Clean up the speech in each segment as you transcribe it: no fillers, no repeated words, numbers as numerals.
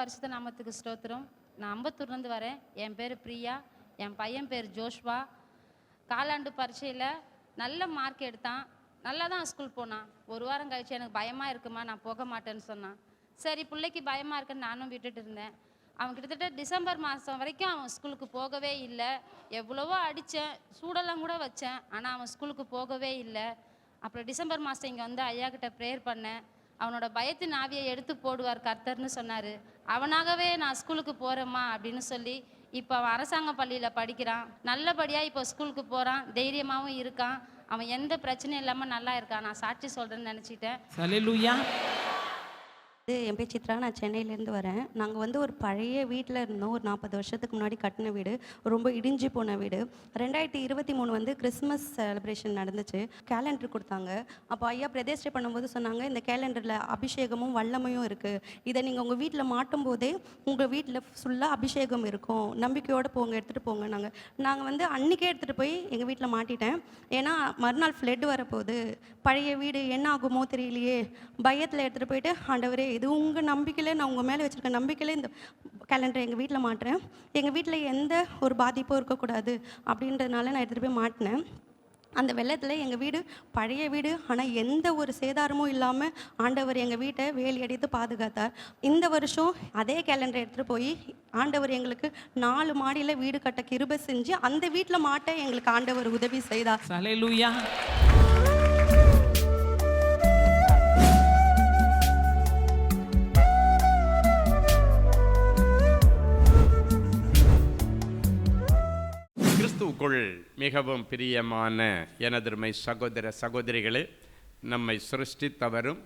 பரிசுத்த நாமத்துக்கு ஸ்தோத்திரம். நான் அம்பத்தூர்லேருந்து வரேன். என் பேர் பிரியா, என் பையன் பேர் ஜோஷ்வா. காலாண்டு பரீட்சையில் நல்ல மார்க் எடுத்தான். நல்லா தான் ஸ்கூல் போனான். ஒரு வாரம் கழிச்சு எனக்கு பயமாக இருக்குமா, நான் போக மாட்டேன்னு சொன்னான். சரி, பிள்ளைக்கு பயமாக இருக்குன்னு நானும் விட்டுட்டு இருந்தேன். அவன் கிட்டத்தட்ட டிசம்பர் மாதம் வரைக்கும் அவன் ஸ்கூலுக்கு போகவே இல்லை. எவ்வளவோ அடித்தேன், சூடெல்லாம் கூட வச்சேன், ஆனால் அவன் ஸ்கூலுக்கு போகவே இல்லை. அப்புறம் டிசம்பர் மாதம் இங்கே வந்து ஐயா கிட்ட ப்ரேயர் பண்ணேன். அவனோட பயத்தின் ஆவியை எடுத்து போடுவார் கர்த்தர்னு சொன்னார். அவனாகவே நான் ஸ்கூலுக்கு போகிறேம்மா அப்படின்னு சொல்லி இப்போ அவன் அரசாங்க பள்ளியில் படிக்கிறான். நல்லபடியாக இப்போ ஸ்கூலுக்கு போகிறான், தைரியமாகவும் இருக்கான். அவன் எந்த பிரச்சனையும் இல்லாமல் நல்லா இருக்கான். நான் சாட்சி சொல்கிறேன்னு நினச்சிட்டேன். ஹல்லேலூயா. என் பேர் சித்ரா, நான் சென்னையிலேருந்து வரேன். நாங்கள் வந்து ஒரு பழைய வீட்டில் இருந்தோம். ஒரு 40 வருஷத்துக்கு முன்னாடி கட்டின வீடு, ரொம்ப இடிஞ்சு போன வீடு. 2023 வந்து கிறிஸ்மஸ் செலிப்ரேஷன் நடந்துச்சு. கேலண்டர் கொடுத்தாங்க. அப்போ ஐயா பிரதிஷ்டை பண்ணும்போது சொன்னாங்க, இந்த கேலண்டரில் அபிஷேகமும் வல்லமையும் இருக்குது, இதை நீங்கள் உங்கள் வீட்டில் மாட்டும் போதே உங்கள் வீட்டில் ஃபுல்லாக அபிஷேகம் இருக்கும், நம்பிக்கையோடு போங்க, எடுத்துகிட்டு போங்க. நாங்கள் வந்து அன்றைக்கே எடுத்துகிட்டு போய் எங்கள் வீட்டில் மாட்டிட்டேன். ஏன்னா மறுநாள் ஃப்ளட் வரப்போகுது, பழைய வீடு என்ன ஆகுமோ தெரியலையே, பயத்தில் எடுத்துகிட்டு போயிட்டு, ஆண்டவரே இது உங்கள் நம்பிக்கையில், நான் உங்கள் மேலே வச்சுருக்க நம்பிக்கையில் இந்த கேலண்டரை எங்கள் வீட்டில் மாட்டுறேன், எங்கள் வீட்டில் எந்த ஒரு பாதிப்பும் இருக்கக்கூடாது அப்படின்றதுனால நான் எடுத்துகிட்டு போய் மாட்டினேன். அந்த வெள்ளத்தில் எங்கள் வீடு பழைய வீடு, ஆனால் எந்த ஒரு சேதாரமும் இல்லாமல் ஆண்டவர் எங்கள் வீட்டை வேலி அடித்து பாதுகாத்தார். இந்த வருஷம் அதே கேலண்டரை எடுத்துகிட்டு போய் ஆண்டவர் எங்களுக்கு 4 மாடியில் வீடு கட்ட கிருபை செஞ்சு அந்த வீட்டில் மாட்ட எங்களுக்கு ஆண்டவர் உதவி செய்தார். ஹல்லேலூயா. கிறிஸ்துவுக்குள் மிகவும் பிரியமான எனதருமை சகோதர சகோதரிகளே, நம்மை சிருஷ்டித்தவரும்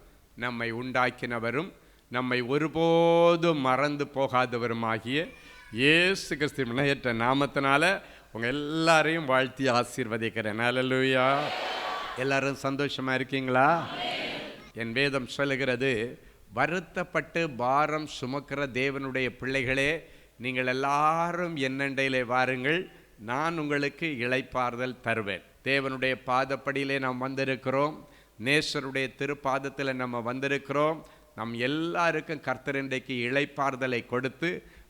நம்மை உண்டாக்கினவரும் நம்மை ஒருபோதும் மறந்து போகாதவருமாகிய இயேசு கிறிஸ்து விலையற்ற நாமத்தினால உங்கள் எல்லாரையும் வாழ்த்தி ஆசீர்வதிக்கிறேன். ஹல்லேலூயா. எல்லாரும் சந்தோஷமாக இருக்கீங்களா? என் வேதம் சொல்லுகிறது, வருத்தப்பட்டு பாரம் சுமக்கிற தேவனுடைய பிள்ளைகளே, நீங்கள் எல்லாரும் என்னண்டையிலே வாருங்கள், நான் உங்களுக்கு இளைப்பாறுதல் தருவேன். தேவனுடைய பாதப்படியிலே நாம் வந்திருக்கிறோம், நேசருடைய திருப்பாதத்தில் நம்ம வந்திருக்கிறோம். நம் எல்லாருக்கும் கர்த்தர் இன்றைக்கு இளைப்பாறுதலை கொடுத்து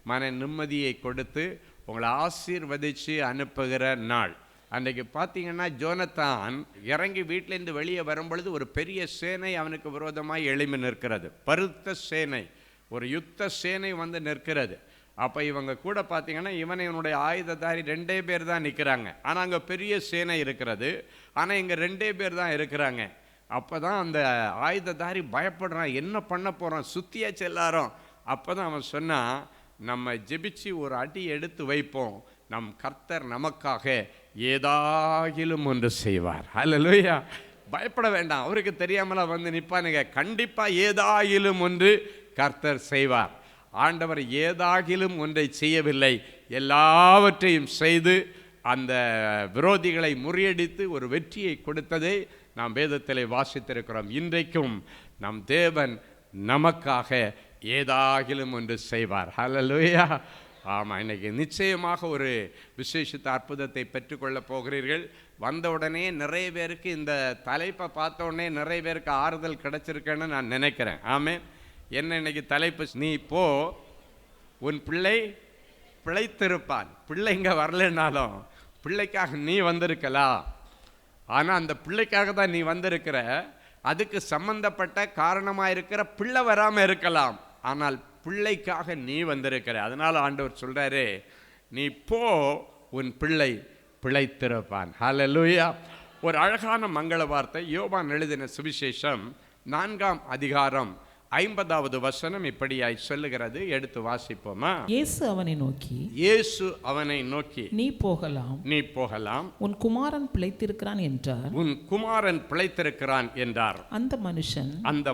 மன நிம்மதியை கொடுத்து உங்களை ஆசீர்வதித்து அனுப்புகிற நாள். அன்றைக்கு பார்த்தீங்கன்னா ஜோனத்தான் இறங்கி வீட்டிலேருந்து வெளியே வரும்பொழுது ஒரு பெரிய சேனை அவனுக்கு விரோதமாக எழும்பி நிற்கிறது. பருத்த சேனை, ஒரு யுத்த சேனை வந்து நிற்கிறது. அப்போ இவங்க கூட பார்த்தீங்கன்னா இவனுடைய ஆயுததாரி 2 பேர் தான் நிற்கிறாங்க. ஆனால் அங்கே பெரிய சேனை இருக்கிறது, ஆனால் இங்கே 2 பேர் தான் இருக்கிறாங்க. அப்போ தான் அந்த ஆயுததாரி பயப்படுறான், என்ன பண்ண போகிறான், சுற்றியாச்சு எல்லாரும். அப்போ தான் அவன் சொன்னான், நம்ம ஜெபிச்சு ஒரு அடி எடுத்து வைப்போம், நம் கர்த்தர் நமக்காக ஏதாகிலும் ஒன்று செய்வார். ஹல்லேலூயா. பயப்பட வேண்டாம், அவருக்கு தெரியாமல வந்து நிற்பானுங்க. கண்டிப்பாக ஏதாகிலும் ஒன்று கர்த்தர் செய்வார். ஆண்டவர் ஏதாகிலும் ஒன்றை செய்யவில்லை, எல்லாவற்றையும் செய்து அந்த விரோதிகளை முறியடித்து ஒரு வெற்றியை கொடுத்ததை நாம் வேதத்திலே வாசித்திருக்கிறோம். இன்றைக்கும் நம் தேவன் நமக்காக ஏதாகிலும் ஒன்று செய்வார். ஹல்லேலூயா. ஆமாம், இன்றைக்கி நிச்சயமாக ஒரு விசேஷித்த அற்புதத்தை பெற்றுக்கொள்ள போகிறீர்கள். வந்தவுடனே நிறைய பேருக்கு இந்த தலைப்பை பார்த்த உடனே நிறைய பேருக்கு ஆறுதல் கிடைச்சிருக்கேன்னு நான் நினைக்கிறேன். ஆமென். என்ன இன்னைக்கு தலைப்பு, நீ போ, உன் பிள்ளை பிழைத்திருப்பான். பிள்ளை இங்கே வரலைன்னாலும் பிள்ளைக்காக நீ வந்திருக்கலாம், ஆனால் அந்த பிள்ளைக்காக தான் நீ வந்திருக்கிற. அதுக்கு சம்பந்தப்பட்ட காரணமாக இருக்கிற பிள்ளை வராமல் இருக்கலாம், ஆனால் பிள்ளைக்காக நீ வந்திருக்கிற. அதனால் ஆண்டவர் சொல்கிறாரு, நீ போ, உன் பிள்ளை பிழைத்திருப்பான். ஹல்லேலூயா. ஒரு அழகான மங்கள வார்த்தை. யோவான் எழுதின சுவிசேஷம் 4ஆம் அதிகாரம் 50வது வசனம் இப்படியாய் சொல்லுகிறது. எடுத்து வாசிப்போமா? இயேசு அவனை நோக்கி, நீ போகலாம், உன் குமாரன் பிழைத்திருக்கிறான் என்றார். உன் குமாரன் பிழைத்திருக்கிறான் என்றார். அந்த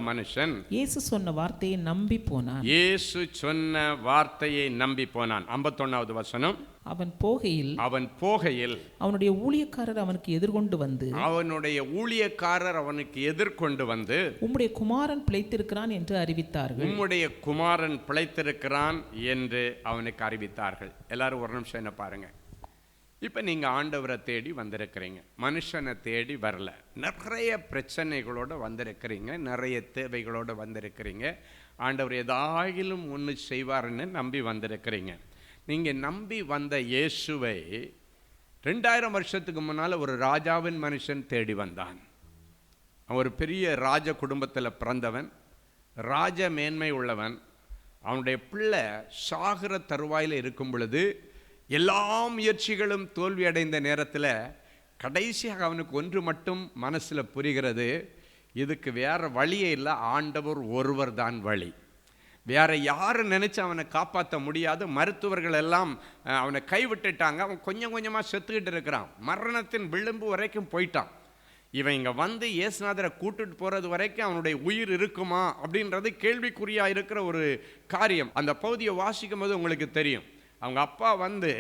மனுஷன் இயேசு சொன்ன வார்த்தையை நம்பி போனான். இயேசு சொன்ன வார்த்தையை நம்பி போனான். 51வது வசனம். அவன் போகையில் அவனுடைய ஊழியக்காரர் அவனுக்கு எதிர்கொண்டு வந்து உம்முடைய குமாரன் பிழைத்திருக்கிறான் என்று அவனுக்கு அறிவித்தார்கள். எல்லாரும் ஒரு நிமிஷம் என்ன பாருங்க. இப்போ நீங்கள் ஆண்டவரை தேடி வந்திருக்கிறீங்க, மனுஷனை தேடி வரல. நிறைய பிரச்சனைகளோடு வந்திருக்கிறீங்க, நிறைய தேவைகளோடு வந்திருக்கிறீங்க. ஆண்டவர் ஏதாயிலும் ஒன்று செய்வார்னு நம்பி வந்திருக்கிறீங்க. நீங்கள் நம்பி வந்த இயேசுவை 2000 வருஷத்துக்கு முன்னால் ஒரு ராஜாவின் மனுஷன் தேடி வந்தான். அவன் ஒரு பெரிய ராஜ குடும்பத்தில் பிறந்தவன், ராஜ மேன்மை உள்ளவன். அவனுடைய பிள்ளை சாகிற தருவாயில் இருக்கும் பொழுது, எல்லா முயற்சிகளும் தோல்வி அடைந்த நேரத்தில் கடைசியாக அவனுக்கு ஒன்று மட்டும் மனசில் புரிகிறது, இதுக்கு வேறு வழியே இல்லை, ஆண்டவர் ஒருவர் தான் வழி. வேற யாரும் நினச்சி அவனை காப்பாற்ற முடியாது. மருத்துவர்கள் எல்லாம் அவனை கைவிட்டுட்டாங்க. அவன் கொஞ்சம் கொஞ்சமாக செத்துக்கிட்டு இருக்கிறான். மரணத்தின் விளிம்பு வரைக்கும் போயிட்டான். இவன் இங்கே வந்து இயேசுநாதரை கூட்டுட்டு போகிறது வரைக்கும் அவனுடைய உயிர் இருக்குமா அப்படின்றது கேள்விக்குறியாக இருக்கிற ஒரு காரியம். அந்த பகுதியை வாசிக்கும் போது உங்களுக்கு தெரியும், அவங்க அப்பா வந்து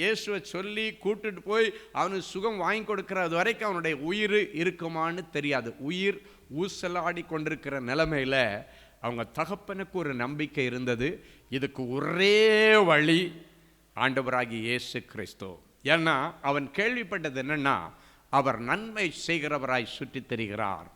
இயேசுவை சொல்லி கூட்டுட்டு போய் அவனுக்கு சுகம் வாங்கி கொடுக்கறது வரைக்கும் அவனுடைய உயிர் இருக்குமான்னு தெரியாது. உயிர் ஊசலாடி கொண்டிருக்கிற நிலைமையில் அவங்க தகப்பனுக்கு ஒரு நம்பிக்கை இருந்தது, இதுக்கு ஒரே வழி ஆண்டவராகி இயேசு கிறிஸ்து. ஏன்னா அவன் கேள்விப்பட்டது என்னன்னா, அவர் நன்மை செய்கிறவராய் சுற்றி தெரிகிறார்,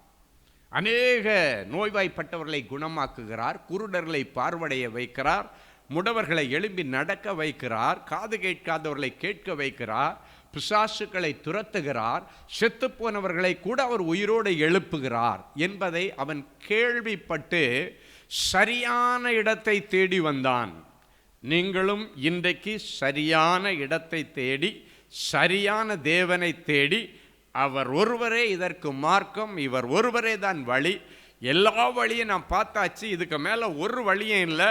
அநேக நோய்வாய்ப்பட்டவர்களை குணமாக்குகிறார், குருடர்களை பார்வடைய வைக்கிறார், முடவர்களை எழும்பி நடக்க வைக்கிறார், காது கேட்காதவர்களை கேட்க வைக்கிறார், பிசாசுக்களை துரத்துகிறார், செத்துப்போனவர்களை கூட அவர் உயிரோடு எழுப்புகிறார் என்பதை அவன் கேள்விப்பட்டு சரியான இடத்தை தேடி வந்தான். நீங்களும் இன்றைக்கு சரியான இடத்தை தேடி, சரியான தேவனை தேடி, அவர் ஒருவரே இதற்கு மார்க்கம், இவர் ஒருவரே தான் வழி, எல்லா வழியும் நான் பார்த்தாச்சு, இதுக்கு மேலே ஒரு வழியும் இல்லை,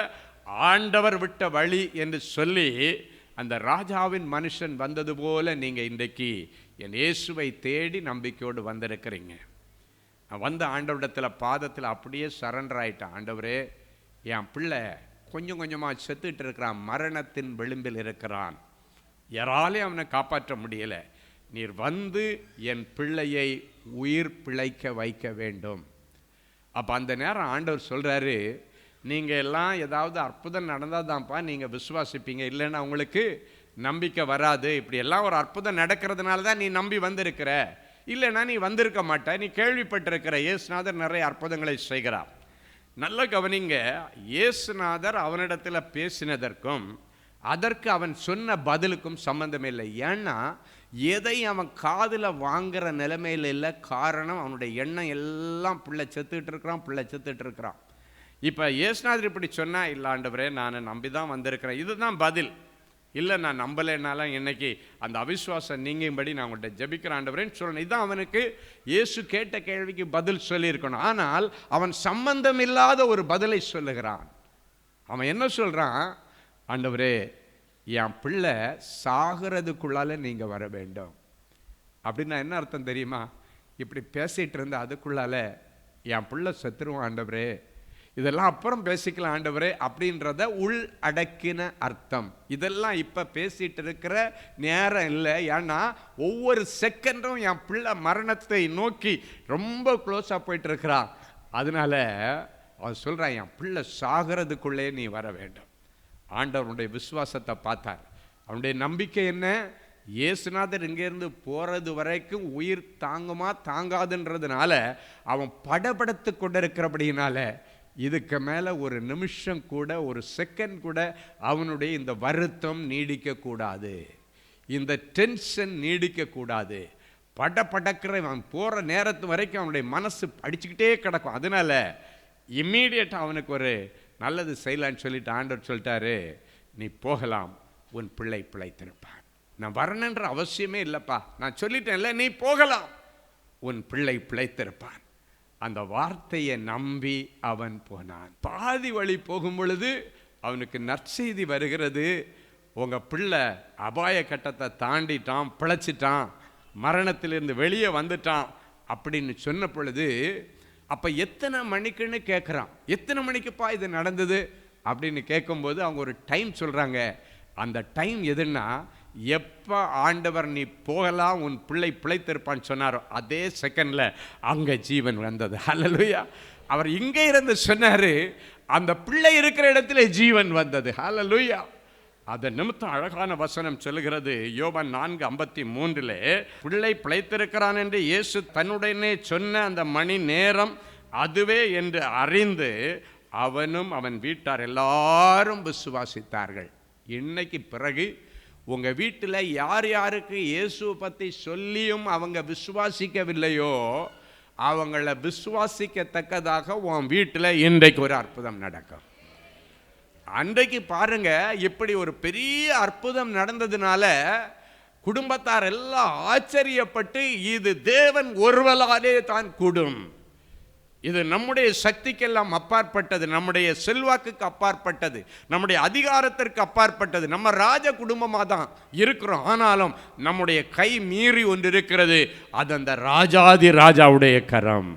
ஆண்டவர் விட்ட வழி என்று சொல்லி அந்த ராஜாவின் மனுஷன் வந்தது போல நீங்கள் இன்றைக்கு என் இயேசுவை தேடி நம்பிக்கையோடு வந்திருக்கிறீங்க. நான் வந்த ஆண்டவரிடத்தில் பாதத்தில் அப்படியே சரண்டர் ஆகிட்டேன். ஆண்டவரே, என் பிள்ளை கொஞ்சம் கொஞ்சமாக செத்துட்டு இருக்கிறான், மரணத்தின் விளிம்பில் இருக்கிறான், யாராலே அவனை காப்பாற்ற முடியலை, நீர் வந்து என் பிள்ளையை உயிர் பிழைக்க வைக்க வேண்டும். அப்போ அந்த நேரம் ஆண்டவர் சொல்கிறாரு, நீங்கள் எல்லாம் ஏதாவது அற்புதம் நடந்தால் தான்ப்பா நீங்கள் விசுவாசிப்பீங்க, இல்லைன்னா உங்களுக்கு நம்பிக்கை வராது. இப்படி எல்லாம் ஒரு அற்புதம் நடக்கிறதுனால தான் நீ நம்பி வந்திருக்கிற, இல்லைன்னா நீ வந்திருக்க மாட்ட. நீ கேள்விப்பட்டிருக்கிற இயேசுநாதர் நிறைய அற்புதங்களை செய்கிறார். நல்ல கவனிங்க, இயேசுநாதர் அவனிடத்தில் பேசினதற்கும் அதற்கு அவன் சொன்ன பதிலுக்கும் சம்பந்தம் இல்லை. ஏன்னா எதை அவன் காதில் வாங்குற நிலைமையில் இல்லை. காரணம், அவனுடைய எண்ணம் எல்லாம் பிள்ளை செத்துக்கிட்டு இருக்கிறான். இப்போ இயேசுநாதர் இப்படி சொன்னால், இல்லை ஆண்டவரே நான் நம்பி தான் வந்திருக்கிறேன், இதுதான் பதில். இல்லை நான் நம்பலைனாலும் இன்னைக்கு அந்த அவிசுவாசம் நீங்கும்படி நான் உங்கள்கிட்ட ஜெபிக்கிற ஆண்டவரேன்னு சொல்லணும். இதுதான் அவனுக்கு இயேசு கேட்ட கேள்விக்கு பதில் சொல்லியிருக்கணும். ஆனால் அவன் சம்பந்தம் இல்லாத ஒரு பதிலை சொல்லுகிறான். அவன் என்ன சொல்கிறான், ஆண்டவரே என் பிள்ளை சாகிறதுக்குள்ளால நீங்கள் வர வேண்டும். அப்படின்னா என்ன அர்த்தம் தெரியுமா? இப்படி பேசிகிட்டு இருந்த அதுக்குள்ளால என் பிள்ளை செத்துருவான் ஆண்டவரே, இதெல்லாம் அப்புறம் பேசிக்கலாம் ஆண்டவரே அப்படின்றத உள் அடக்கின அர்த்தம். இதெல்லாம் இப்போ பேசிகிட்டு இருக்கிற நேரம் இல்லை. ஏன்னா ஒவ்வொரு செகண்டும் என் பிள்ளை மரணத்தை நோக்கி ரொம்ப க்ளோஸாக போயிட்டு இருக்கிறான். அதனால அவன் சொல்கிறான், என் பிள்ளை சாகிறதுக்குள்ளே நீ வர வேண்டும். ஆண்டவனுடைய விசுவாசத்தை பார்த்தார். அவனுடைய நம்பிக்கை என்ன? இயேசுநாதர் இங்கேருந்து போகிறது வரைக்கும் உயிர் தாங்குமா தாங்காதுன்றதுனால அவன் படபடத்து கொண்டிருக்கிறபடினால இதுக்கு மேலே ஒரு நிமிஷம் கூட, ஒரு செகண்ட் கூட அவனுடைய இந்த வருத்தம் நீடிக்கக்கூடாது, இந்த டென்ஷன் நீடிக்கக்கூடாது. படக்கிற அவன் போகிற நேரத்து வரைக்கும் அவனுடைய மனசு அடிச்சுக்கிட்டே கிடக்கும். அதனால இம்மீடியட்டாக அவனுக்கு ஒரு நல்லது செய்யலான்னு சொல்லிட்டு ஆண்டவர் சொல்லிட்டாரு, நீ போகலாம், உன் பிள்ளை பிழைத்திருப்பான். நான் வரணுன்ற அவசியமே இல்லைப்பா, நான் சொல்லிட்டேன்ல, நீ போகலாம், உன் பிள்ளை பிழைத்திருப்பான். அந்த வார்த்தையை நம்பி அவன் போனான். பாதி வழி போகும் பொழுது அவனுக்கு நற்செய்தி வருகிறது, உங்கள் பிள்ளை அபாய கட்டத்தை தாண்டிட்டான், பிழைச்சிட்டான், மரணத்திலிருந்து வெளியே வந்துட்டான் அப்படின்னு சொன்ன பொழுது, அப்போ எத்தனை மணிக்குன்னு கேட்குறான். எத்தனை மணிக்குப்பா இது நடந்தது அப்படின்னு கேட்கும்போது அவங்க ஒரு டைம் சொல்கிறாங்க. அந்த டைம் எதுன்னா, எப்போ ஆண்டவர் நீ போகலாம் உன் பிள்ளை பிழைத்திருப்பான்னு சொன்னாரோ அதே செகண்டில் அங்கே ஜீவன் வந்தது. ஹல்லேலூயா. அவர் இங்கே இருந்து சொன்னார், அந்த பிள்ளை இருக்கிற இடத்துல ஜீவன் வந்தது. ஹல்லேலூயா. அதை நிமித்தம் அழகான வசனம் சொல்லுகிறது, யோவான் 4:53, பிள்ளை பிழைத்திருக்கிறான் என்று இயேசு தன்னுடனே சொன்ன அந்த மணி நேரம் அதுவே என்று அறிந்து அவனும் அவன் வீட்டார் எல்லாரும் விசுவாசித்தார்கள். இன்னைக்கு பிறகு உங்கள் வீட்டில் யார் யாருக்கு இயேசுவை பற்றி சொல்லியும் அவங்க விசுவாசிக்கவில்லையோ அவங்கள விசுவாசிக்கத்தக்கதாக உன் வீட்டில் இன்றைக்கு ஒரு அற்புதம் நடக்கும். அன்றைக்கு பாருங்க, இப்படி ஒரு பெரிய அற்புதம் நடந்ததுனால குடும்பத்தார் எல்லாம் ஆச்சரியப்பட்டு, இது தேவன் ஒருவராலே தான் கூடும், இது நம்முடைய சக்திக்கெல்லாம் அப்பாற்பட்டது, நம்முடைய செல்வாக்குக்கு அப்பாற்பட்டது, நம்முடைய அதிகாரத்திற்கு அப்பாற்பட்டது, நம்ம ராஜ குடும்பமாக தான் இருக்கிறோம், ஆனாலும் நம்முடைய கை மீறி ஒன்று இருக்கிறது, அது அந்த ராஜாதி ராஜாவுடைய கரம்.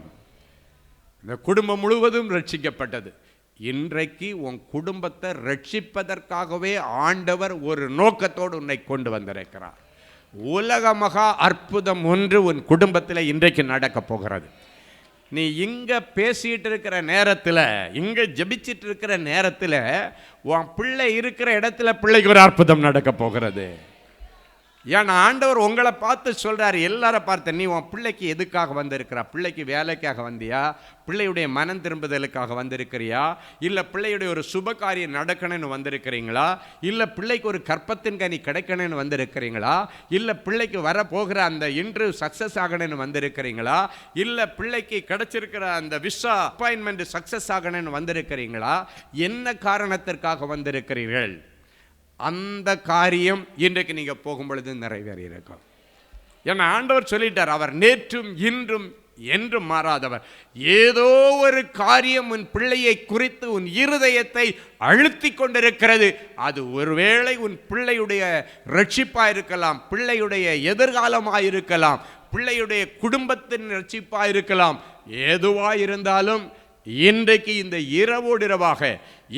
இந்த குடும்பம் முழுவதும் ரட்சிக்கப்பட்டது. இன்றைக்கு உன் குடும்பத்தை ரட்சிப்பதற்காகவே ஆண்டவர் ஒரு நோக்கத்தோடு உன்னை கொண்டு வந்திருக்கிறார். உலக மகா அற்புதம் ஒன்று உன் குடும்பத்தில் இன்றைக்கு நடக்க போகிறது. நீ இங்கே பேசிகிட்டு இருக்கிற நேரத்தில், இங்கே ஜெபிச்சிட்டு இருக்கிற நேரத்தில் உன் பிள்ளை இருக்கிற இடத்துல பிள்ளைக்கு ஒரு அற்புதம் நடக்க போகிறது. ஏன்னா ஆண்டவர் உங்களை பார்த்து சொல்கிறார், எல்லாரை பார்த்து, நீ உன் பிள்ளைக்கு எதுக்காக வந்திருக்கிறா? பிள்ளைக்கு வேலைக்காக வந்தியா? பிள்ளையுடைய மனம் திரும்புதலுக்காக வந்திருக்கிறியா? இல்லை பிள்ளையுடைய ஒரு சுப காரியம் நடக்கணும்னு வந்திருக்கிறீங்களா? இல்லை பிள்ளைக்கு ஒரு கற்பத்தின் கனி கிடைக்கணும்னு வந்திருக்கிறீங்களா? இல்லை பிள்ளைக்கு வரப்போகிற அந்த இன்டர்வியூ சக்ஸஸ் ஆகணும்னு வந்திருக்கிறீங்களா? இல்லை பிள்ளைக்கு கிடைச்சிருக்கிற அந்த விசா அப்பாயின்மெண்ட் சக்ஸஸ் ஆகணும்னு வந்திருக்கிறீங்களா? என்ன காரணத்திற்காக வந்திருக்கிறீர்கள்? அந்த காரியம் இன்றைக்கு நீங்கள் போகும் பொழுது நிறைவேறி இருக்கும். ஏன்னா ஆண்டவர் சொல்லிட்டார், அவர் நேற்றும் இன்றும் என்றும் மாறாதவர். ஏதோ ஒரு காரியம் உன் பிள்ளையை குறித்து உன் இருதயத்தை அழுத்தி கொண்டிருக்கிறது. அது ஒருவேளை உன் பிள்ளையுடைய ரட்சிப்பாக இருக்கலாம், பிள்ளையுடைய எதிர்காலமாக இருக்கலாம், பிள்ளையுடைய குடும்பத்தின் ரட்சிப்பாக இருக்கலாம். எதுவாக இருந்தாலும் இன்றைக்கு இந்த இரவோடு இரவாக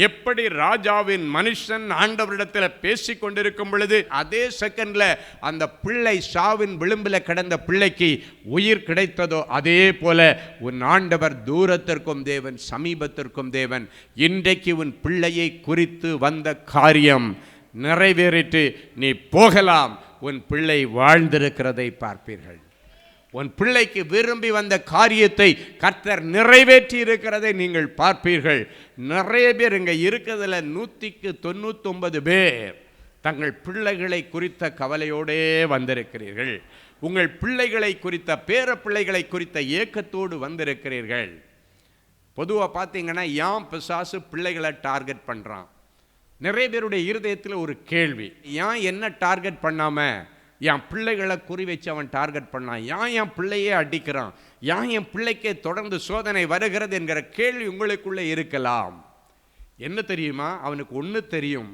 எப்படி ராஜாவின் மனுஷன் ஆண்டவரிடத்தில் பேசி கொண்டிருக்கும் பொழுது அதே செகண்ட்ல அந்த பிள்ளை சாவின் விளிம்பில் கிடந்த பிள்ளைக்கு உயிர் கிடைத்ததோ, அதே போல உன் ஆண்டவர் தூரத்திற்கும் தேவன் சமீபத்திற்கும் தேவன். இன்றைக்கு உன் பிள்ளையை குறித்து வந்த காரியம் நிறைவேறிட்டு நீ போகலாம். உன் பிள்ளை வாழ்ந்திருக்கிறதை பார்ப்பீர்கள். உன் பிள்ளைக்கு விரும்பி வந்த காரியத்தை கர்த்தர் நிறைவேற்றி இருக்கிறதை நீங்கள் பார்ப்பீர்கள். நிறைய பேர் இங்கே இருக்கிறதுல 199 பேர் தங்கள் பிள்ளைகளை குறித்த கவலையோடே வந்திருக்கிறீர்கள். உங்கள் பிள்ளைகளை குறித்த, பேர பிள்ளைகளை குறித்த ஏக்கத்தோடு வந்திருக்கிறீர்கள். பொதுவாக பார்த்தீங்கன்னா ஏன் பிசாசு பிள்ளைகளை டார்கெட் பண்ணுறான்? நிறைய பேருடைய இருதயத்தில் ஒரு கேள்வி, ஏன் என்ன டார்கெட் பண்ணாமல் என் பிள்ளைகளை குறி வச்சு அவன் டார்கெட் பண்ணான்? ஏன் என் பிள்ளையே அடிக்கிறான்? ஏன் என் பிள்ளைக்கே தொடர்ந்து சோதனை வருகிறது என்கிற கேள்வி உங்களுக்குள்ளே இருக்கலாம். என்ன தெரியுமா? அவனுக்கு ஒன்று தெரியும்,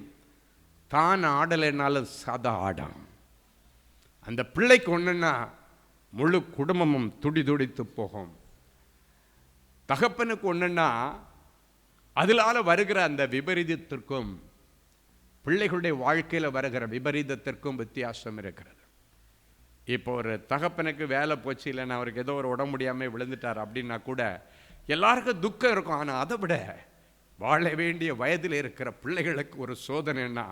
தான் ஆடலைனாலும் சதா ஆடான். அந்த பிள்ளைக்கு ஒன்றுன்னா முழு குடும்பமும் துடி துடித்து போகும். தகப்பனுக்கு ஒன்றுன்னா அதனால வருகிற அந்த விபரீதத்திற்கும் பிள்ளைகளுடைய வாழ்க்கையில் வருகிற விபரீதத்திற்கும் வித்தியாசம் இருக்கிறது. இப்போ ஒரு தகப்பனுக்கு வேலை போச்சு, இல்லைன்னா அவருக்கு ஏதோ ஒரு உடம்பு முடியாமல் விழுந்துட்டார் அப்படின்னா கூட எல்லாருக்கும் துக்கம் இருக்கும். ஆனால் அதை விட வாழ வேண்டிய வயதில் இருக்கிற பிள்ளைகளுக்கு ஒரு சோதனைன்னா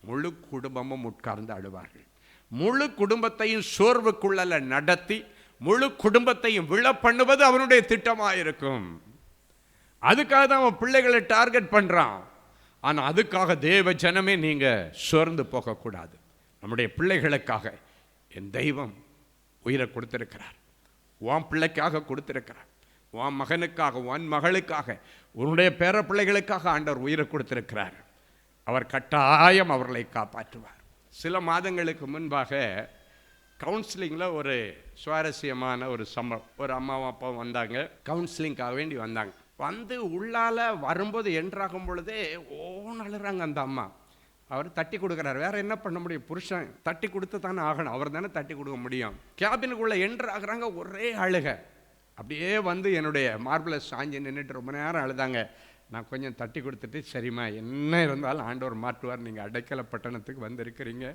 முழு குடும்பமும் உட்கார்ந்து அழுவார்கள். முழு குடும்பத்தையும் சோர்வுக்குள்ள நடத்தி முழு குடும்பத்தையும் விழ பண்ணுவது அவனுடைய திட்டமாக இருக்கும். அதுக்காக தான் அவன் பிள்ளைகளை டார்கெட் பண்ணுறான். ஆனால் அதுக்காக தேவ ஜனமே நீங்கள் சோர்ந்து போகக்கூடாது. நம்முடைய பிள்ளைகளுக்காக என் தெய்வம் உயிரை கொடுத்திருக்கிறார். உன் பிள்ளைக்காக கொடுத்திருக்கிறார். உன் மகனுக்காக, உன் மகளுக்காக, உன்னுடைய பேர பிள்ளைகளுக்காக ஆண்டவர் உயிரை கொடுத்திருக்கிறார். அவர் கட்டாயம் அவர்களை காப்பாற்றுவார். சில மாதங்களுக்கு முன்பாக கவுன்சிலிங்கில் ஒரு சுவாரஸ்யமான ஒரு சம்பவம். ஒரு அம்மாவும் அப்பாவும் வந்தாங்க, கவுன்சிலிங்காக வேண்டி வந்தாங்க. வந்து உள்ளால வரும்போது என்ட்ராகும் பொழுதே ஓன்னு அழுறாங்க அந்த அம்மா. அவர் தட்டி கொடுக்குறாரு. வேற என்ன பண்ண முடியும்? புருஷன் தட்டி கொடுத்து தானே ஆகணும், அவர் தானே தட்டி கொடுக்க முடியும். கேபினுக்குள்ளே என்ட்ரு ஆகுறாங்க, ஒரே அழுக. அப்படியே வந்து என்னுடைய மார்பில் சாஞ்சி நின்றுட்டு ரொம்ப நேரம் அழுதாங்க. நான் கொஞ்சம் தட்டி கொடுத்துட்டு, சரிம்மா என்ன இருந்தாலும் ஆண்டவர் மாற்றுவார், நீங்கள் அடைக்கல பட்டணத்துக்கு வந்திருக்கிறீங்க,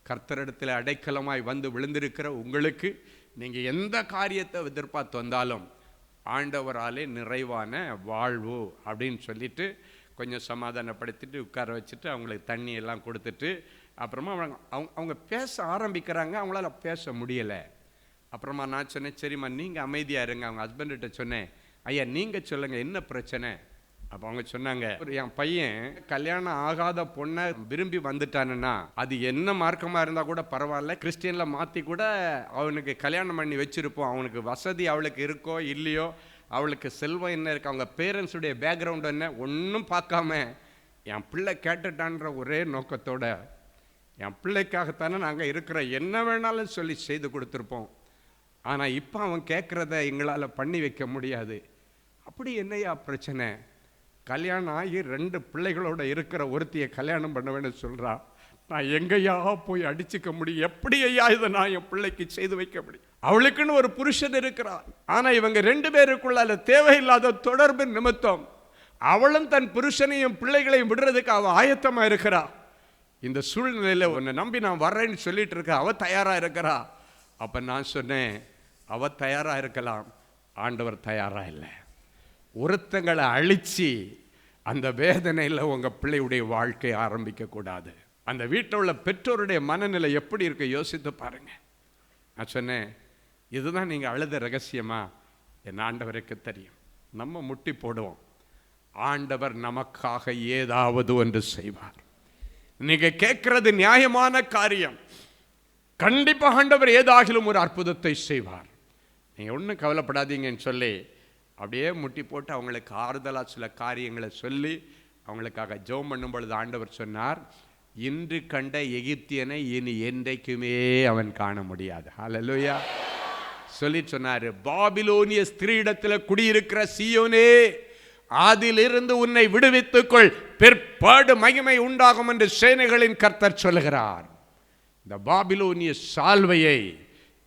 கர்த்தரிடத்தில் அடைக்கலமாய் வந்து விழுந்திருக்கிற உங்களுக்கு நீங்கள் எந்த காரியத்தை எதிர்பார்த்து வந்தாலும் ஆண்டவராலே நிறைவான வாழ்வு அப்படின்னு சொல்லிட்டு கொஞ்சம் சமாதானப்படுத்திட்டு உட்கார வச்சுட்டு அவங்களுக்கு தண்ணி எல்லாம் கொடுத்துட்டு அப்புறமா அவங்க பேச ஆரம்பிக்கிறாங்க. அவங்களால பேச முடியலை. அப்புறமா நான் சொன்னேன், சரிம்மா நீங்கள் அமைதியாக இருங்க. அவங்க ஹஸ்பண்ட்கிட்ட சொன்னேன், ஐயா நீங்கள் சொல்லுங்கள் என்ன பிரச்சனை அப்போ அவங்க சொன்னாங்க, என் பையன் கல்யாணம் ஆகாத பொண்ணை விரும்பி வந்துட்டானுன்னா அது என்ன மார்க்கமாக இருந்தால் கூட பரவாயில்ல, கிறிஸ்டியனில் மாற்றி கூட அவனுக்கு கல்யாணம் பண்ணி வச்சுருப்போம். அவனுக்கு வசதி அவளுக்கு இருக்கோ இல்லையோ, அவளுக்கு செல்வம் என்ன இருக்கு, அவங்க பேரண்ட்ஸுடைய பேக்ரவுண்ட் என்ன, ஒன்றும் பார்க்காம என் பிள்ளை கேட்டுட்டான்ற ஒரே நோக்கத்தோட என் பிள்ளைக்காகத்தானே நாங்கள் இருக்கிற என்ன வேணாலும் சொல்லி செய்து கொடுத்துருப்போம். ஆனால் இப்போ அவன் கேட்குறத எங்களால் பண்ணி வைக்க முடியாது. அப்படி என்னையா பிரச்சனை? கல்யாணம் ஆகி 2 பிள்ளைகளோட இருக்கிற ஒருத்தியை கல்யாணம் பண்ண வேணும்னு சொல்கிறா. நான் எங்கேயா போய் அடிச்சுக்க முடியும்? எப்படி ஐயா இதை நான் என் பிள்ளைக்கு செய்து வைக்க முடியும்? அவளுக்குன்னு ஒரு புருஷன் இருக்கிறான். ஆனால் இவங்க 2 பேருக்குள்ள தேவையில்லாத தொடர்பு நிமித்தம் அவளும் தன் புருஷனையும் பிள்ளைகளையும் விடுறதுக்கு அவள் ஆயத்தமாக இருக்கிறா. இந்த சூழ்நிலையில் உன்னை நம்பி நான் வர்றேன்னு சொல்லிட்டு இருக்க, அவள் தயாராக இருக்கிறா. அப்போ நான் சொன்னேன், அவள் தயாராக இருக்கலாம், ஆண்டவர் தயாராக இல்லை. ஒருத்தங்களை அழிச்சு அந்த வேதனையில் உங்கள் பிள்ளையுடைய வாழ்க்கை ஆரம்பிக்கக்கூடாது. அந்த வீட்டில் உள்ள பெற்றோருடைய மனநிலை எப்படி இருக்கு யோசித்து பாருங்க. நான் சொன்னேன், இதுதான் நீங்கள் அழுத ரகசியமா? என் ஆண்டவருக்கு தெரியும். நம்ம முட்டி போடுவோம், ஆண்டவர் நமக்காக ஏதாவது ஒன்று செய்வார். நீங்க கேட்கிறது நியாயமான காரியம். கண்டிப்பாக ஆண்டவர் ஏதாகிலும் ஒரு அற்புதத்தை செய்வார். நீங்க ஒன்றும் கவலைப்படாதீங்கன்னு சொல்லி அப்படியே முட்டி போட்டு அவங்களுக்கு ஆறுதலாக சில காரியங்களை சொல்லி அவங்களுக்காக ஜெபம் பண்ணும் பொழுது ஆண்டவர் சொன்னார், இன்று கண்ட எகிப்தியனை இனி என்றைக்குமே அவன் காண முடியாது. ஹல்லேலூயா சொல்லி சொன்னார், பாபிலோனிய ஸ்திரீயிடத்தில் குடியிருக்கிற சீயோனே, அதிலிருந்து உன்னை விடுவித்துக்கொள், பிற்பாடு மகிமை உண்டாகும் என்று சேனைகளின் கர்த்தர் சொல்லுகிறார். இந்த பாபிலோனிய சால்வையை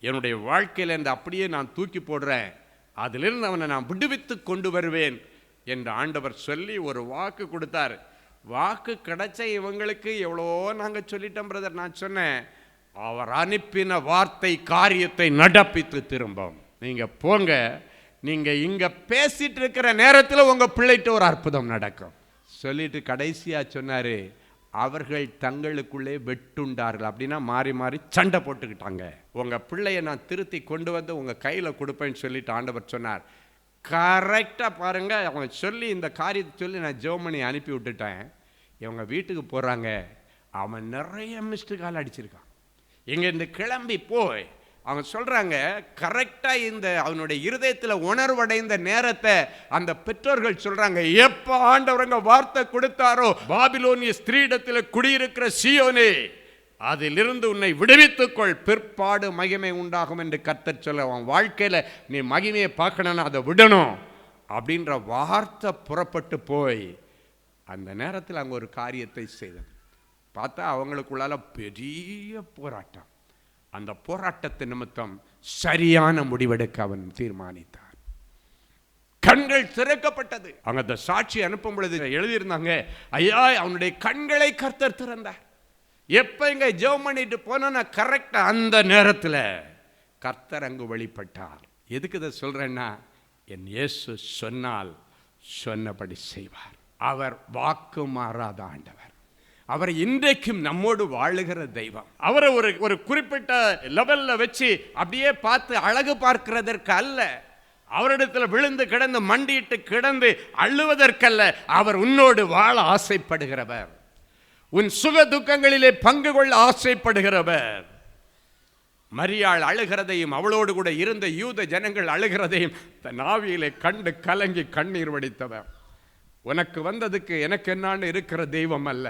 என்னுடைய வாழ்க்கையில் என்று அப்படியே நான் தூக்கி போடுறேன், அதிலிருந்து அவனை நான் விடுவித்து கொண்டு வருவேன் என்று ஆண்டவர் சொல்லி ஒரு வாக்கு கொடுத்தார். வாக்கு கிடைச்ச இவங்களுக்கு எவ்வளோ நாங்கள் சொல்லிட்டோம் பிரதர். நான் சொன்னேன், அவர் அனுப்பின வார்த்தை காரியத்தை நடப்பித்து திரும்பும். நீங்கள் போங்க, நீங்கள் இங்கே பேசிட்டு இருக்கிற நேரத்தில் உங்கள் பிள்ளைகிட்ட ஒரு அற்புதம் நடக்கும் சொல்லிட்டு கடைசியாக சொன்னார், அவர்கள் தங்களுக்குள்ளே வெட்டுண்டார்கள். அப்படின்னா மாறி மாறி சண்டை போட்டுக்கிட்டாங்க. உங்கள் பிள்ளையை நான் திருத்தி கொண்டு வந்து உங்கள் கையில் கொடுப்பேன்னு சொல்லிட்டு ஆண்டவர் சொன்னார். கரெக்டாக பாருங்கள், அவங்க சொல்லி இந்த காரியத்தை சொல்லி நான் ஜெர்மனி அனுப்பி விட்டுட்டேன். இவங்க வீட்டுக்கு போகிறாங்க, அவன் நிறைய மிஸ்டு கால் அடிச்சிருக்கான். இங்கேருந்து கிளம்பி போய் அவங்க சொல்கிறாங்க, கரெக்டாக இந்த அவனுடைய இருதயத்தில் உணர்வடைந்த நேரத்தை அந்த பெற்றோர்கள் சொல்கிறாங்க, எப்போ ஆண்டவரங்க வார்த்தை கொடுத்தாரோ, பாபிலோனிய ஸ்திரீயிடத்தில் குடியிருக்கிற சீயோனே, அதிலிருந்து உன்னை விடுவித்துக்கொள், பிற்பாடு மகிமை உண்டாகும் என்று கர்த்தர் சொல்ல, அவன் வாழ்க்கையில் நீ மகிமையை பார்க்கணும்னா அதை விடணும் அப்படின்ற வார்த்தை புறப்பட்டு போய் அந்த நேரத்தில் அங்கே ஒரு காரியத்தை செய்தது. பார்த்தா அவங்களுக்குள்ளால பெரிய போராட்டம். அந்த போராட்டத்து நிமித்தம் சரியான முடிவெடுக்க அவன் தீர்மானித்தான். கண்கள் திறக்கப்பட்டது. அவங்க அந்த சாட்சி அனுப்பும் பொழுது எழுதியிருந்தாங்க, ஐயா அவனுடைய கண்களை கர்த்தர் திறந்தார். எப்ப இங்க ஜெபம் பண்ணிட்டு போனா கரெக்டா அந்த நேரத்தில் கர்த்தர் அங்கு வெளிப்பட்டார். எதுக்கு இதை சொல்றேன்னா, என் இயேசு சொன்னால் சொன்னபடி செய்வார். அவர் வாக்கு மாறாத ஆண்டவர். அவர் இன்றைக்கும் நம்மோடு வாழுகிற தெய்வம். அவரை ஒரு குறிப்பிட்ட லெவல்ல வச்சு அப்படியே பார்த்து அழகு பார்க்கிறதற்கு அல்ல, அவரிடத்தில் விழுந்து கிடந்து மண்டியிட்டு கிடந்து அழுவதற்கல்ல, அவர் உன்னோடு வாழ ஆசைப்படுகிறவர், உன் சுக துக்கங்களிலே பங்கு கொள்ள ஆசைப்படுகிறவர். மரியாள் அழுகிறதையும் அவளோடு கூட இருந்த யூத ஜனங்கள் அழுகிறதையும் தன் ஆவியிலே கண்டு கலங்கி கண்ணீர் வடித்தவர். உனக்கு வந்ததுக்கு எனக்கு என்னான்னு இருக்கிற தெய்வம் அல்ல,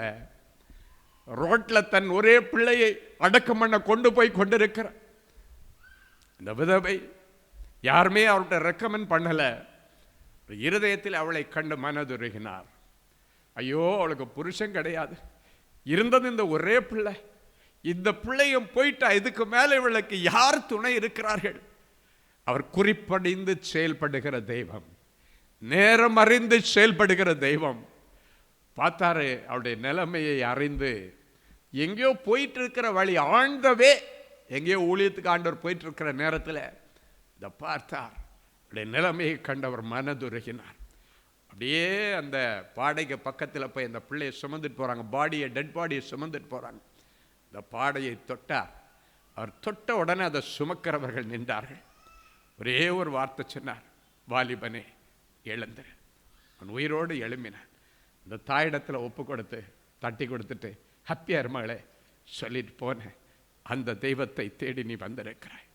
ரோட்ல தன் ஒரே பிள்ளையை அடக்கம் பண்ண கொண்டு போய் கொண்டிருக்கிற இந்த விதவை யாருமே அவர்கிட்ட ரெக்கமெண்ட் பண்ணல. இருதயத்தில் அவளை கண்டு மனதுருகினார். ஐயோ அவளுக்கு புருஷன் கிடையாது, இருந்தது இந்த ஒரே பிள்ளை, இந்த பிள்ளையும் போயிட்டா, இதுக்கு மேலே இவளுக்கு யார் துணை இருக்கிறார்கள்? அவர் குறிப்படிந்து செயல்படுகிற தெய்வம், நேரம் அறிந்து செயல்படுகிற தெய்வம். பார்த்தாரு, அவருடைய நிலைமையை அறிந்து எங்கேயோ போயிட்டு இருக்கிற வழி ஆண்டவே, எங்கேயோ ஊழியத்துக்கு ஆண்டவர் போயிட்டு இருக்கிற நேரத்தில் இதை பார்த்தார். அவருடைய நிலைமையை கண்டவர் மனதுருகினார். அப்படியே அந்த பாடைக்கு பக்கத்தில் போய் அந்த பிள்ளையை சுமந்துட்டு போகிறாங்க, பாடியை, டெட் பாடியை சுமந்துட்டு போகிறாங்க. இந்த பாடையை தொட்டார். அவர் தொட்ட உடனே அதை சுமக்கிறவர்கள் நின்றார்கள். ஒரே ஒரு வார்த்தை சொன்னார், வாலிபனே எழுந்திரு. அவன் உயிரோடு எழும்பினான். இந்த தாயிடத்தில் ஒப்பு கொடுத்து தட்டி கொடுத்துட்டு, ஹாப்பியா இருமகளே சொல்லிட்டு போனேன். அந்த தெய்வத்தை தேடி நீ வந்திருக்கிறாய்.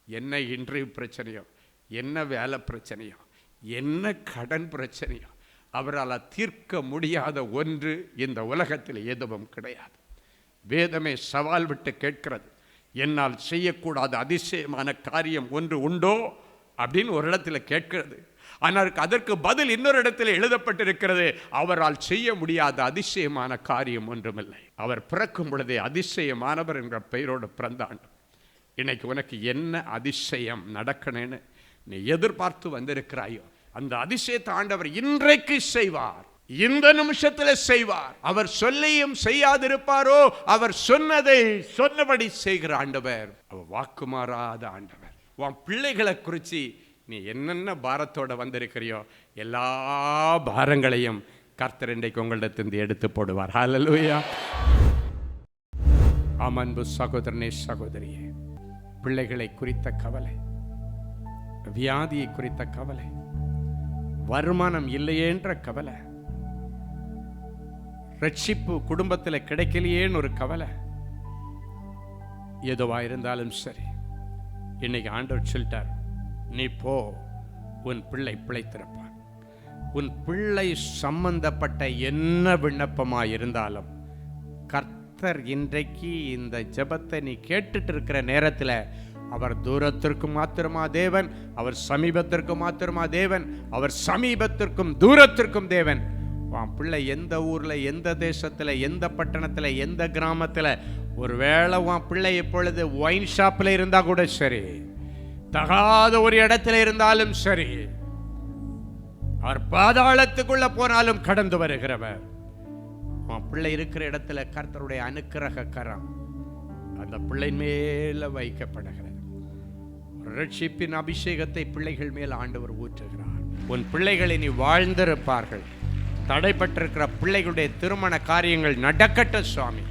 என்ன இன்டர்வியூ பிரச்சனையோ, என்ன வேலை பிரச்சனையோ, என்ன கடன் பிரச்சனையோ, அவரால் தீர்க்க முடியாத ஒன்று இந்த உலகத்தில் எதுவும் கிடையாது. வேதமே சவால் விட்டு கேட்கிறது, என்னால் செய்யக்கூடாத அதிசயமான காரியம் ஒன்று உண்டோ அப்படின்னு ஒரு இடத்துல கேட்கிறது. ஆனால் அதற்கு பதில் இன்னொரு இடத்துல எழுதப்பட்டிருக்கிறது, அவரால் செய்ய முடியாத அதிசயமான காரியம் ஒன்றுமில்லை. அவர் பிறக்கும் பொழுதே அதிசயமானவர் என்ற பெயரோடு பிறந்தாண்டு. இன்னைக்கு உனக்கு என்ன அதிசயம் நடக்கணும்னு நீ எதிர்பார்த்து வந்திருக்கிறாயோ, அந்த அதிசயத்தை ஆண்டவர் இன்றைக்கு செய்வார், இந்த நிமிஷத்தில் செய்வார். அவர் சொல்லியும் செய்யாதிருப்பாரோ? அவர் சொன்னதை சொன்னபடி செய்கிற ஆண்டவர், அவர் வாக்குமாறாத ஆண்டவர். உன் பிள்ளைகளை குறித்து நீ என்னென்ன பாரத்தோட வந்திருக்கிறியோ எல்லா பாரங்களையும் கர்த்தர் இன்றைக்கு உங்களிடத்திலிருந்து எடுத்து போடுவார். ஹல்லேலூயா. அன்பு சகோதரனே சகோதரியே, பிள்ளைகளை குறித்த கவலை, வியாதியை குறித்த கவலை, வருமானம் இல்லையேன்ற கவலை, ரட்சிப்பு குடும்பத்தில் கிடைக்கலையேன்னு ஒரு கவலை, எதுவா இருந்தாலும் சரி, இன்னைக்கு ஆண்டவர் சொல்லிட்டார், நீ போ, உன் பிள்ளை பிழைத்திருப்பான். உன் பிள்ளை சம்பந்தப்பட்ட என்ன விண்ணப்பமாக இருந்தாலும் கர்த்தர் இன்றைக்கு இந்த ஜெபத்தை நீ கேட்டுட்டு இருக்கிற நேரத்தில், அவர் தூரத்திற்கு மாத்திரமா தேவன், அவர் சமீபத்திற்கு மாத்திரமா தேவன், அவர் சமீபத்திற்கும் தூரத்திற்கும் தேவன். உன் பிள்ளை எந்த ஊரில், எந்த தேசத்தில், எந்த பட்டணத்தில், எந்த கிராமத்தில், ஒருவேளை உன் பிள்ளை இப்பொழுது ஒயின் ஷாப்பில் இருந்தால் கூட சரி, தகாத ஒரு இடத்துல இருந்தாலும் சரி, அவர் பாதாளத்துக்குள்ள போனாலும் கடந்து வருகிறவர். உன் பிள்ளை இருக்கிற இடத்துல கர்த்தருடைய அனுக்கிரக கரம் அந்த பிள்ளை மேல வைக்கப்படுகிறது. ரட்சிப்பின் அபிஷேகத்தை பிள்ளைகள் மேல் ஆண்டவர் ஊற்றுகிறார். உன் பிள்ளைகளை நீ வாழ்ந்திருப்பார்கள். தடைப்பட்டிருக்கிற பிள்ளைகளுடைய திருமண காரியங்கள் நடக்கட்டும் சுவாமி.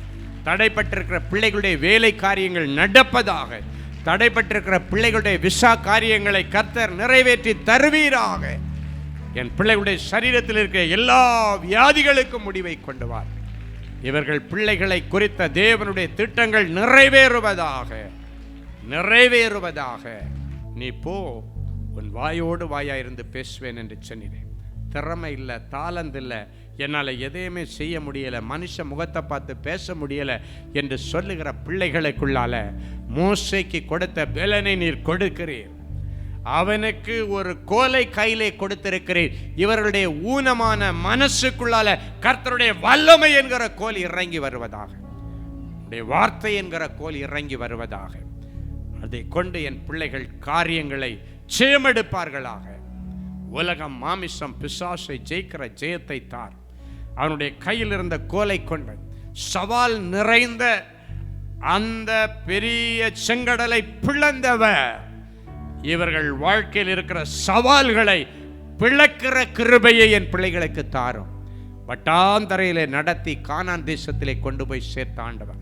தடைப்பட்டிருக்கிற பிள்ளைகளுடைய வேலை காரியங்கள் நடப்பதாக. தடைப்பட்டிருக்கிற பிள்ளைகளுடைய விசா காரியங்களை கர்த்தர் நிறைவேற்றி தருவீராக. என் பிள்ளைகளுடைய சரீரத்தில் இருக்கிற எல்லா வியாதிகளுக்கும் முடிவை கொண்டு வார். இவர்கள் பிள்ளைகளை குறித்த தேவனுடைய திட்டங்கள் நிறைவேறுவதாக, நிறைவேறுவதாக. நீ போ, உன் வாயோடு வாயாயிருந்து பேசுவேன் என்று சொன்னேன். திறமை இல்லை, தாளந்து இல்லை, என்னால் எதையுமே செய்ய முடியலை, மனுஷ முகத்தை பார்த்து பேச முடியலை என்று சொல்லுகிற பிள்ளைகளுக்குள்ளால மோசேக்கு கொடுத்த பலனை நீர் கொடுக்கிறீர். அவனுக்கு ஒரு கோலை கையிலே கொடுத்திருக்கிறீர். இவர்களுடைய ஊனமான மனசுக்குள்ளால கர்த்தருடைய வல்லமை என்கிற கோல் இறங்கி வருவதாக, வார்த்தை என்கிற கோல் இறங்கி வருவதாக. அதை கொண்டு என் பிள்ளைகள் காரியங்களை ஜெயமெடுப்பார்களாக. உலகம், மாமிசம், பிசாசை ஜெயிக்கிற ஜெயத்தை தார். அவனுடைய கையில் இருந்த கோலை கொண்டு சவால் நிறைந்த அந்த பெரிய செங்கடலை பிளந்தவர் இவர்கள் வாழ்க்கையில் இருக்கிற சவால்களை பிளக்கிற கிருபையை என் பிள்ளைகளுக்கு தாரும். வட்டாந்தரையிலே நடத்தி கானான் தேசத்திலே கொண்டு போய் சேர்த்த ஆண்டவர்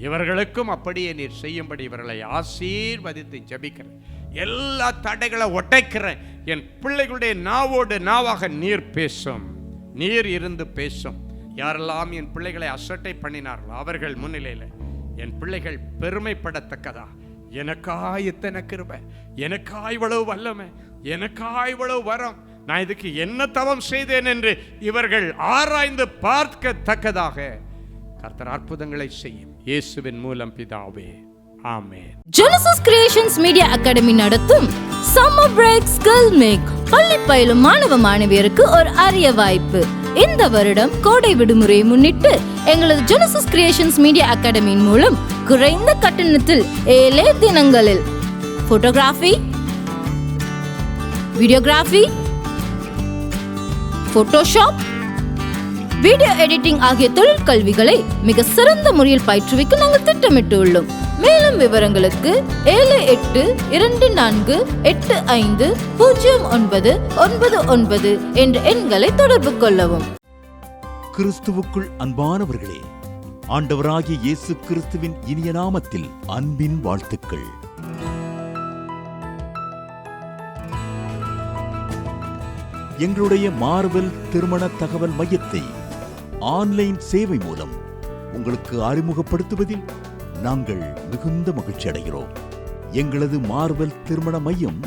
இவர்களுக்கும் அப்படியே நீர் செய்யும்படி இவர்களை ஆசீர்வதித்து ஜெபிக்கிறேன். எல்லா தடைகளை உடைக்கிறேன். என் பிள்ளைகளுடைய நாவோடு நாவாக நீர் பேசும், நீர் இருந்து பேசும். யாரெல்லாம் என் பிள்ளைகளை அசட்டை பண்ணினார்களோ அவர்கள் முன்னிலையில் என் பிள்ளைகள் பெருமைப்படத்தக்கதா, எனக்கா இத்தனை கிருபை, எனக்கா இவ்வளவு வல்லமை, எனக்கா இவ்வளவு வரம், நான் இதுக்கு என்ன தவம் செய்தேன் என்று இவர்கள் ஆராய்ந்து பார்க்கத்தக்கதாக கர்த்தர் அற்புதங்களை செய்யும். இயேசுவின் மூலம் பிதாவே, ஆமென். Genesis Creations Media Academy நடத்தும் Summer Break Skill Make பள்ளி பயிலும் மாணவ மாணவியருக்கு ஒரு அரிய வாய்ப்பு. இந்த வருடம் கோடை விடுமுறையை முன்னிட்டு எங்களது Genesis Creations Media Academy மூலம் குறைந்த கட்டணத்தில் 7 தினங்களில் photography, videography, Photoshop, video editing ஆகிய தொழிற்கல்விகளை மிக சிறந்த முறையில் பயிற்றுவிக்க நாங்கள் திட்டமிட்டுள்ளோம். மேலும் விவரங்களுக்கு 7824850999 என்ற எண்களை தொடர்பு கொள்ளவும். கிறிஸ்துவுக்குள் அன்பானவர்களே, ஆண்டவராகிய இயேசு கிறிஸ்துவின் இனிய நாமத்தில் அன்பின் வாழ்த்துக்கள். எங்களுடைய மார்வெல் திருமண தகவல் மையத்தை ஆன்லைன் சேவை மூலம் உங்களுக்கு அறிமுகப்படுத்துவதில் நாங்கள் மிகுந்த மகிழ்ச்சி அடைகிறோம். எங்களது மார்வெல் திருமண மையம்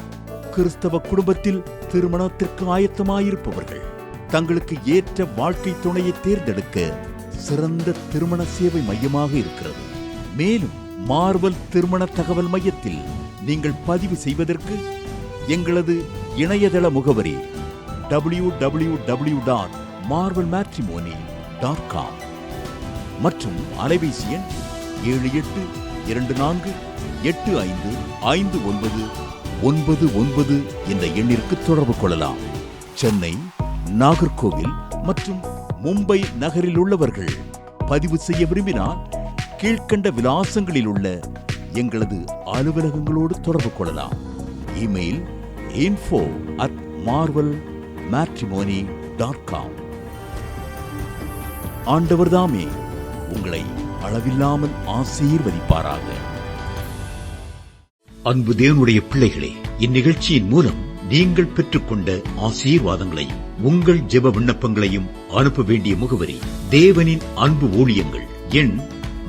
கிறிஸ்தவ குடும்பத்தில் திருமணத்திற்கு ஆயத்தமாயிருப்பவர்கள் தங்களுக்கு ஏற்ற வாழ்க்கை துணையை தேர்ந்தெடுக்க சிறந்த திருமண சேவை மையமாக இருக்கிறது. மேலும் மார்வெல் திருமண தகவல் மையத்தில் நீங்கள் பதிவு செய்வதற்கு எங்களது இணையதள முகவரி www.marvelmatrimony.com மற்றும் அலைபேசி எண் 7824855999 என்ற எண்ணிற்கு தொடர்பு கொள்ளலாம். சென்னை, நாகர்கோவில் மற்றும் மும்பை நகரில் உள்ளவர்கள் பதிவு செய்ய விரும்பினால் கீழ்க்கண்ட விலாசங்களில் உள்ள எங்களது அலுவலகங்களோடு தொடர்பு கொள்ளலாம். Email info@marvelmatrimony.com. ஆண்டவர் தாமே உங்களை அளவில்லாமல் ஆசீர்வதிப்பாராக. அன்பு தேவனுடைய பிள்ளைகளே, இந்நிகழ்ச்சியின் மூலம் நீங்கள் பெற்றுக்கொண்ட ஆசீர்வாதங்களையும் உங்கள் ஜெப விண்ணப்பங்களையும் அனுப்ப வேண்டிய முகவரி தேவனின் அன்பு ஊழியங்கள், எண்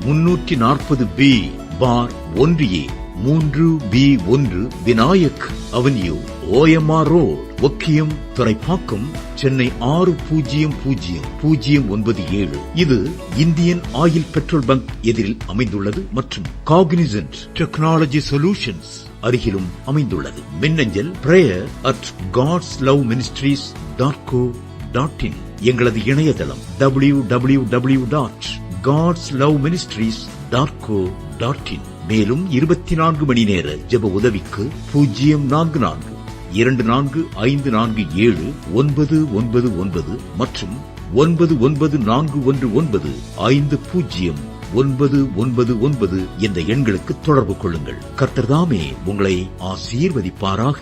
340B பார் 1A 3B1 Vinayak avenue, OMR road, Okkiyam, Thoraipakkam, Chennai 600097. இது இந்தியன் ஆயில் பெட்ரோல் பங்க் எதிரில் அமைந்துள்ளது மற்றும் காக்னிசன்ட் டெக்னாலஜி சொல்யூஷன்ஸ் அருகிலும் அமைந்துள்ளது. மின்னஞ்சல் prayer@godsloveministries.co.in. எங்களது இணையதளம் www.godsloveministries.co.in. மேலும் 24 மணி நேர ஜெப உதவிக்கு 04454547999 மற்றும் 9941950999 என்ற எண்களுக்கு தொடர்பு கொள்ளுங்கள். கர்த்தர் தாமே உங்களை ஆசீர்வதிப்பாராக.